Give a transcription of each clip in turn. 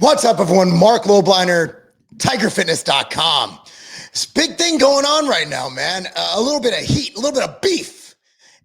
What's up, everyone? Marc Lobliner, TigerFitness.com. This big thing going on right now, man. A little bit of heat, a little bit of beef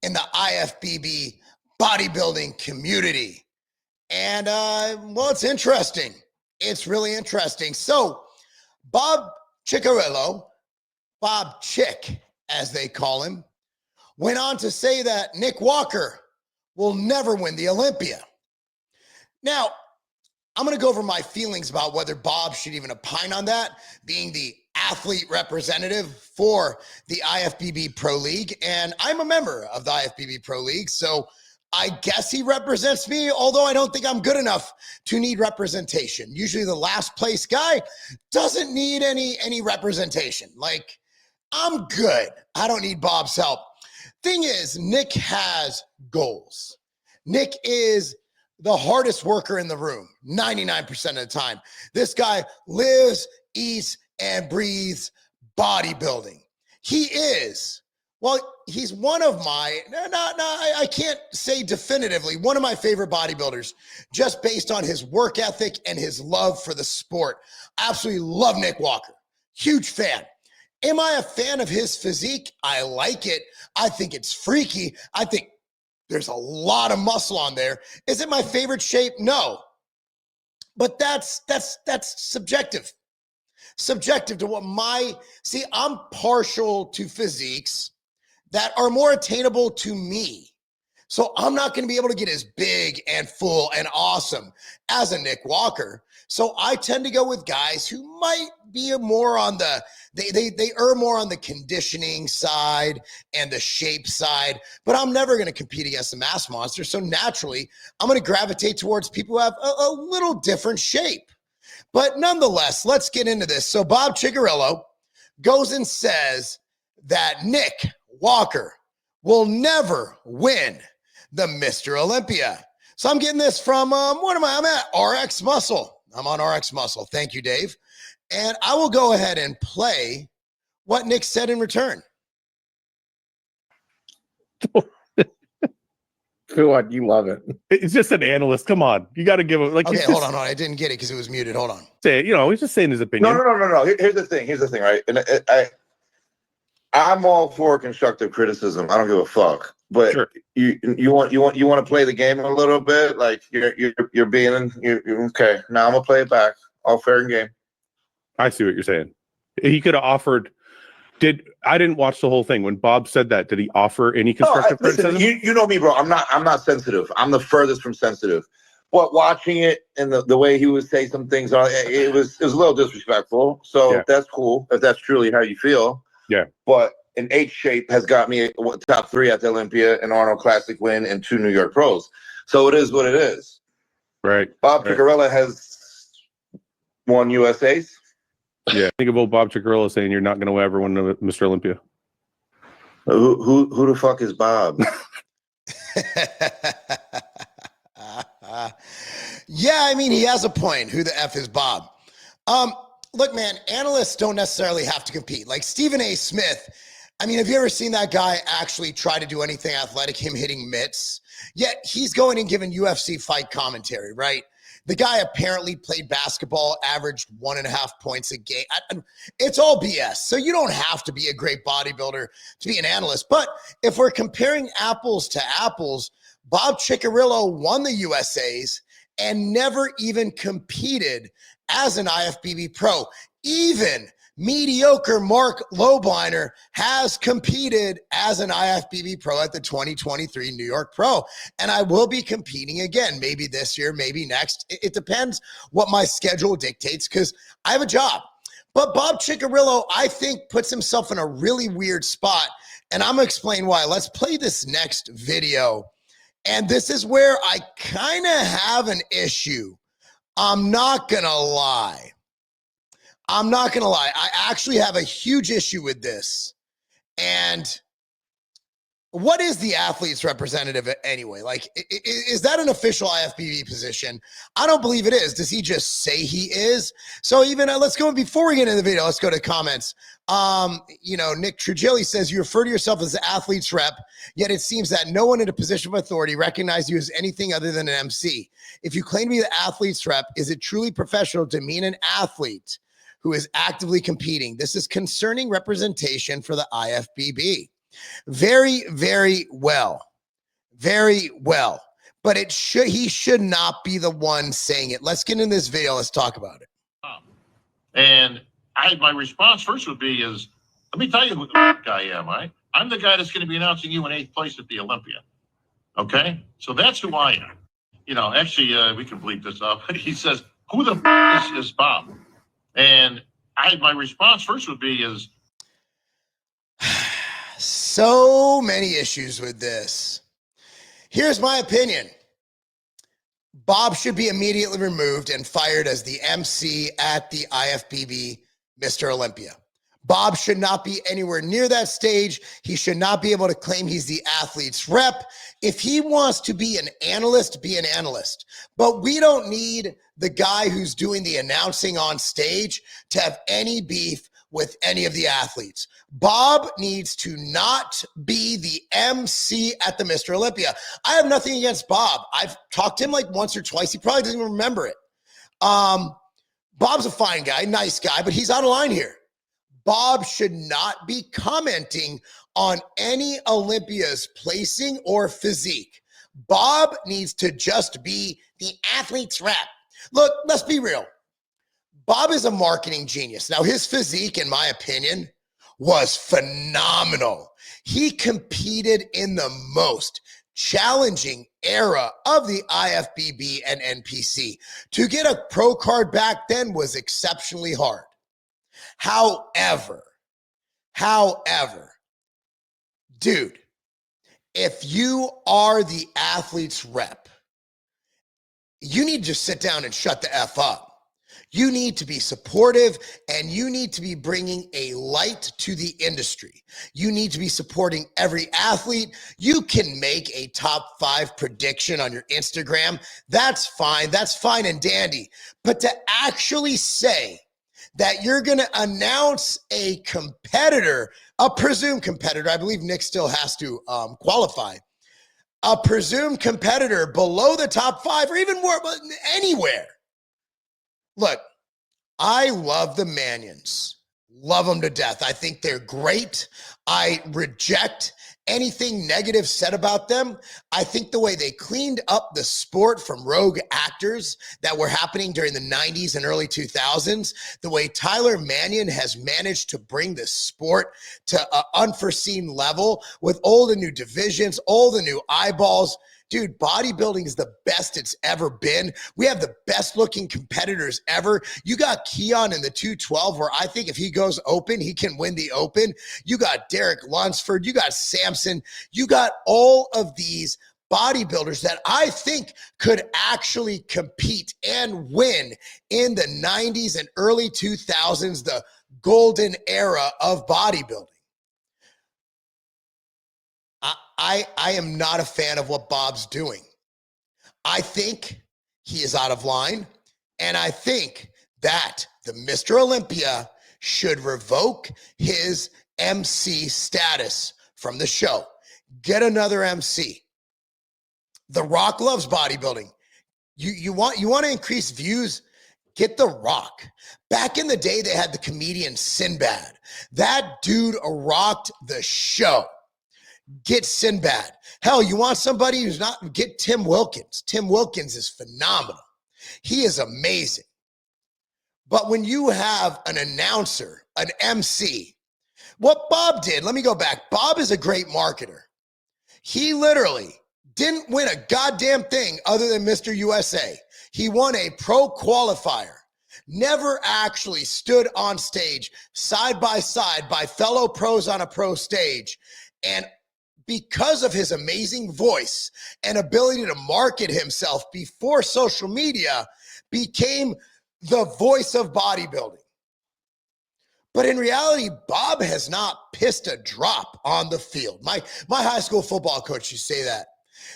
in the IFBB bodybuilding community. And, well, it's interesting. It's really interesting. So, Bob Cicherillo, Bob Chick, as they call him, went on to say that Nick Walker will never win the Olympia. Now, I'm going to go over my feelings about whether Bob should even opine on that, being the athlete representative for the IFBB Pro League. And I'm a member of the IFBB Pro League, so I guess he represents me, although I don't think I'm good enough to need representation. Usually the last place guy doesn't need any representation. Like, I'm good. I don't need Bob's help. Thing is, Nick has goals. Nick is the hardest worker in the room, 99% of the time. This guy lives, eats, and breathes bodybuilding. He is, well, he's one of my, I can't say definitively, one of my favorite bodybuilders, just based on his work ethic and his love for the sport. Absolutely love Nick Walker. Huge fan. Am I a fan of his physique? I like it. I think it's freaky. I think there's a lot of muscle on there. Is it my favorite shape? No. But that's subjective. Subjective to what I'm partial to physiques that are more attainable to me. So I'm not going to be able to get as big and full and awesome as a Nick Walker. So I tend to go with guys who might be more on the, they err more on the conditioning side and the shape side, but I'm never going to compete against the mass monster. So naturally, I'm going to gravitate towards people who have a little different shape. But nonetheless, let's get into this. So Bob Cicherillo goes and says that Nick Walker will never win the Mr. Olympia. So I'm getting this from, I'm at RX Muscle. I'm on RX Muscle. Thank you, Dave. And I will go ahead and play what Nick said in return. What, you love it. It's just an analyst. Come on. You got to give him, like, okay, hold on. I didn't get it because it was muted. Hold on. Say it, he's just saying his opinion. No. Here's the thing, right? And I'm all for constructive criticism. I don't give a fuck. But sure. you want to play the game a little bit, like you're being okay. Now I'm gonna play it back, all fair and game. I see what you're saying. He could have offered. I didn't watch the whole thing when Bob said that? Did he offer any constructive criticism? Listen, you know me, bro. I'm not sensitive. I'm the furthest from sensitive. But watching it and the way he would say some things, it was a little disrespectful. So yeah. That's cool if that's truly how you feel. Yeah. But an 8 shape has got me top 3 at the Olympia, an Arnold Classic win, and 2 New York Pros. So it is what it is. Right. Bob Cicherillo has won USAs. Yeah. Think of old Bob Cicherillo saying you're not going to ever win Mr. Olympia. Who the fuck is Bob? Yeah, I mean, he has a point. Who the F is Bob? Look, man, analysts don't necessarily have to compete. Like Stephen A. Smith, I mean, have you ever seen that guy actually try to do anything athletic, him hitting mitts? Yet he's going and giving UFC fight commentary, right? The guy apparently played basketball, averaged 1.5 points a game. It's all BS. So you don't have to be a great bodybuilder to be an analyst. But if we're comparing apples to apples, Bob Cicherillo won the USAs and never even competed as an IFBB pro. Even mediocre Marc Lobliner has competed as an IFBB pro at the 2023 New York Pro. And I will be competing again, maybe this year, maybe next. It depends what my schedule dictates because I have a job. But Bob Cicherillo, I think, puts himself in a really weird spot. And I'm going to explain why. Let's play this next video. And this is where I kind of have an issue. I'm not going to lie. I actually have a huge issue with this. And what is the athlete's representative anyway? Like, is that an official IFBB position? I don't believe it is. Does he just say he is? So even let's go, before we get into the video, let's go to comments. Nick Trujilli says, you refer to yourself as the athlete's rep, yet it seems that no one in a position of authority recognizes you as anything other than an MC. If you claim to be the athlete's rep, is it truly professional to demean an athlete who is actively competing? This is concerning representation for the IFBB. Very, very well. Very well. But he should not be the one saying it. Let's get in this video. Let's talk about it. And my response first would be let me tell you who the guy I am, right? I'm the guy that's going to be announcing you in 8th place at the Olympia. Okay? So that's who I am. Actually, we can bleep this up. He says, who the is Bob? And my response first would be so many issues with this. Here's my opinion. Bob should be immediately removed and fired as the MC at the IFBB Mr. Olympia. Bob should not be anywhere near that stage. He should not be able to claim he's the athlete's rep. If he wants to be an analyst, be an analyst. But we don't need the guy who's doing the announcing on stage to have any beef with any of the athletes. Bob needs to not be the MC at the Mr. Olympia. I have nothing against Bob. I've talked to him like once or twice. He probably doesn't even remember it. Bob's a fine guy, nice guy, but he's out of line here. Bob should not be commenting on any Olympia's placing or physique. Bob needs to just be the athlete's rep. Look, let's be real. Bob is a marketing genius. Now, his physique, in my opinion, was phenomenal. He competed in the most challenging era of the IFBB and NPC. To get a pro card back then was exceptionally hard. However, dude, if you are the athlete's rep, you need to just sit down and shut the F up. You need to be supportive, and you need to be bringing a light to the industry. You need to be supporting every athlete. You can make a top 5 prediction on your Instagram. That's fine. That's fine and dandy. But to actually say that you're going to announce a competitor, a presumed competitor, I believe Nick still has to qualify, a presumed competitor below the top 5 or even more, but anywhere. Look, I love the Manions. Love them to death. I think they're great. I reject anything negative said about them. I think the way they cleaned up the sport from rogue actors that were happening during the 90s and early 2000s, the way Tyler Manion has managed to bring the sport to an unforeseen level with old and new divisions, old and new eyeballs. Dude, bodybuilding is the best it's ever been. We have the best looking competitors ever. You got Keon in the 212, where I think if he goes open, he can win the open. You got Derek Lunsford. You got Samson. You got all of these bodybuilders that I think could actually compete and win in the 90s and early 2000s, the golden era of bodybuilding. I am not a fan of what Bob's doing. I think he is out of line, and I think that the Mr. Olympia should revoke his MC status from the show. Get another MC. The Rock loves bodybuilding. You want to increase views? Get The Rock. Back in the day, they had the comedian Sinbad. That dude rocked the show. Get Sinbad. Hell, you want somebody who's not, get Tim Wilkins. Tim Wilkins is phenomenal. He is amazing. But when you have an announcer, an MC, what Bob did, let me go back. Bob is a great marketer. He literally didn't win a goddamn thing other than Mr. USA. He won a pro qualifier. Never actually stood on stage side by fellow pros on a pro stage. And because of his amazing voice and ability to market himself before social media, became the voice of bodybuilding. But in reality, Bob has not pissed a drop on the field. My high school football coach used to say that.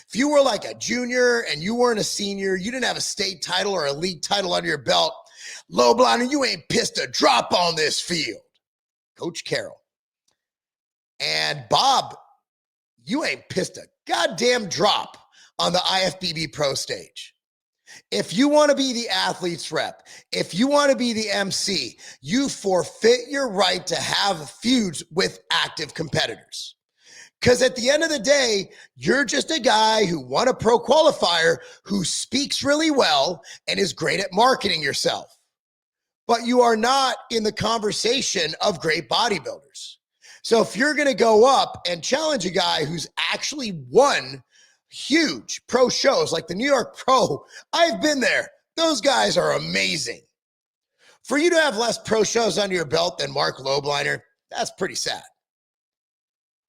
If you were like a junior and you weren't a senior, you didn't have a state title or a league title under your belt, Lobliner, you ain't pissed a drop on this field. Coach Carroll. And Bob, you ain't pissed a goddamn drop on the IFBB pro stage. If you want to be the athlete's rep, if you want to be the MC, you forfeit your right to have feuds with active competitors. Because at the end of the day, you're just a guy who won a pro qualifier, who speaks really well and is great at marketing yourself. But you are not in the conversation of great bodybuilders. So if you're going to go up and challenge a guy who's actually won huge pro shows like the New York Pro, I've been there. Those guys are amazing. For you to have less pro shows under your belt than Marc Lobliner, that's pretty sad.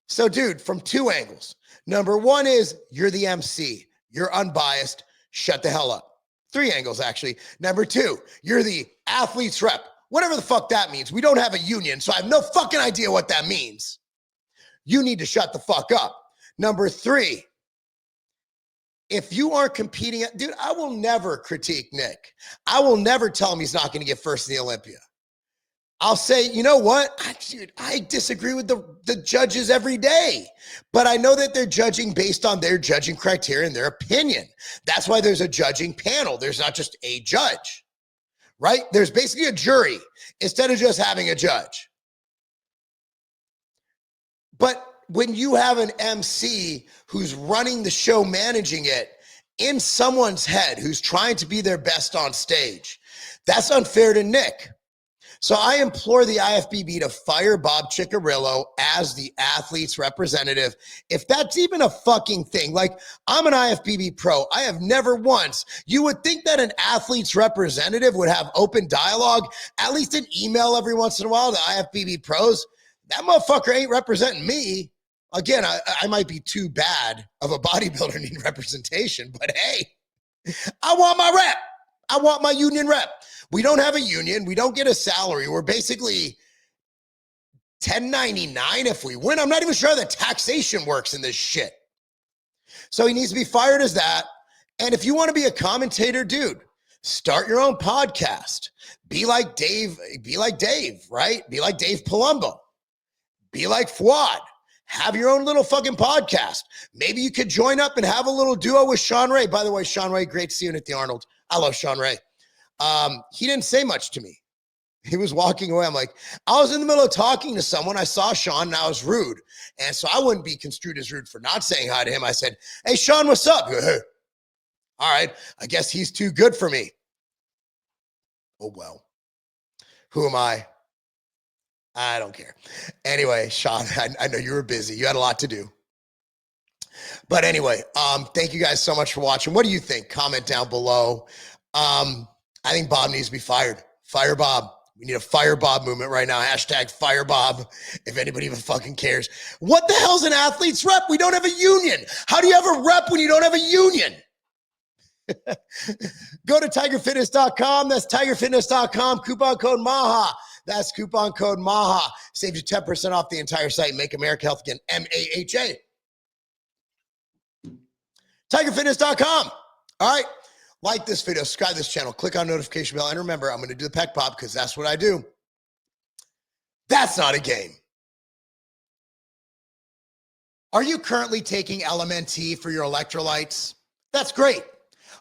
So, dude, from two angles. Number one is you're the MC. You're unbiased. Shut the hell up. Three angles, actually. Number two, you're the athlete's rep. Whatever the fuck that means. We don't have a union, so I have no fucking idea what that means. You need to shut the fuck up. Number three, if you aren't competing, dude, I will never critique Nick. I will never tell him he's not going to get first in the Olympia. I'll say, you know what? I disagree with the judges every day, but I know that they're judging based on their judging criteria and their opinion. That's why there's a judging panel. There's not just a judge, right? There's basically a jury instead of just having a judge. But when you have an MC who's running the show, managing it in someone's head, who's trying to be their best on stage, that's unfair to Nick. So I implore the IFBB to fire Bob Cicherillo as the athlete's representative. If that's even a fucking thing, like I'm an IFBB pro. I have never once, you would think that an athlete's representative would have open dialogue, at least an email every once in a while to IFBB pros. That motherfucker ain't representing me. Again, I might be too bad of a bodybuilder needing representation, but hey, I want my rep. I want my union rep. We don't have a union. We don't get a salary. We're basically 1099 if we win. I'm not even sure how the taxation works in this shit. So he needs to be fired as that. And if you want to be a commentator, dude, start your own podcast. Be like Dave, right? Be like Dave Palumbo. Be like Fuad. Have your own little fucking podcast. Maybe you could join up and have a little duo with Sean Ray. By the way, Sean Ray, great to see you at the Arnold. I love Sean Ray. He didn't say much to me. He was walking away. I'm like, I was in the middle of talking to someone. I saw Sean and I was rude. And so I wouldn't be construed as rude for not saying hi to him. I said, hey, Sean, what's up? Hey. All right. I guess he's too good for me. Oh, well, who am I? I don't care. Anyway, Sean, I know you were busy. You had a lot to do. But anyway, thank you guys so much for watching. What do you think? Comment down below. I think Bob needs to be fired. Fire Bob. We need a fire Bob movement right now. Hashtag fire Bob, if anybody even fucking cares. What the hell's an athlete's rep? We don't have a union. How do you have a rep when you don't have a union? Go to tigerfitness.com. That's tigerfitness.com. Coupon code MAHA. That's coupon code MAHA. Saves you 10% off the entire site. Make America Health Again. MAHA. Tigerfitness.com. All right. Like this video, subscribe to this channel, click on notification bell, and remember, I'm going to do the pec pop because that's what I do. That's not a game. Are you currently taking LMNT for your electrolytes? That's great.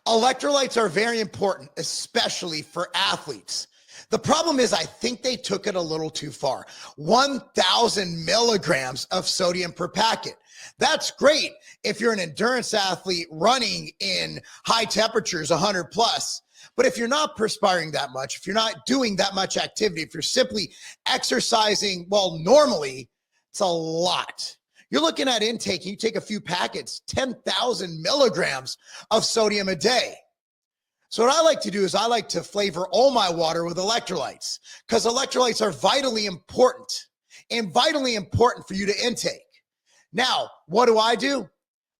Electrolytes are very important, especially for athletes. The problem is I think they took it a little too far. 1,000 milligrams of sodium per packet. That's great if you're an endurance athlete running in high temperatures, 100 plus. But if you're not perspiring that much, if you're not doing that much activity, if you're simply exercising, well, normally, it's a lot. You're looking at intake, you take a few packets, 10,000 milligrams of sodium a day. So what I like to do is I like to flavor all my water with electrolytes because electrolytes are vitally important and vitally important for you to intake. Now, what do?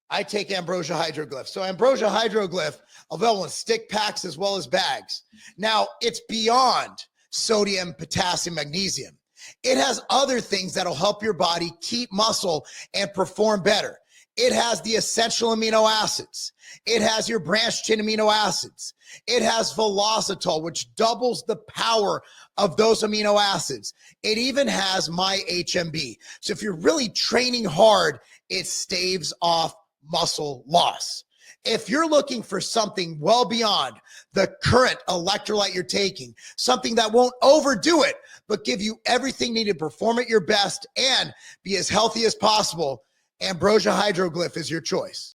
I take Ambrosia Hydroglyph. So Ambrosia Hydroglyph, available in stick packs as well as bags. Now, it's beyond sodium, potassium, magnesium. It has other things that'll help your body keep muscle and perform better. It has the essential amino acids. It has your branched chain amino acids. It has velocitol, which doubles the power of those amino acids. It even has my HMB. So if you're really training hard, it staves off muscle loss. If you're looking for something well beyond the current electrolyte you're taking, something that won't overdo it, but give you everything needed to perform at your best and be as healthy as possible, Ambrosia Hydroglyph is your choice.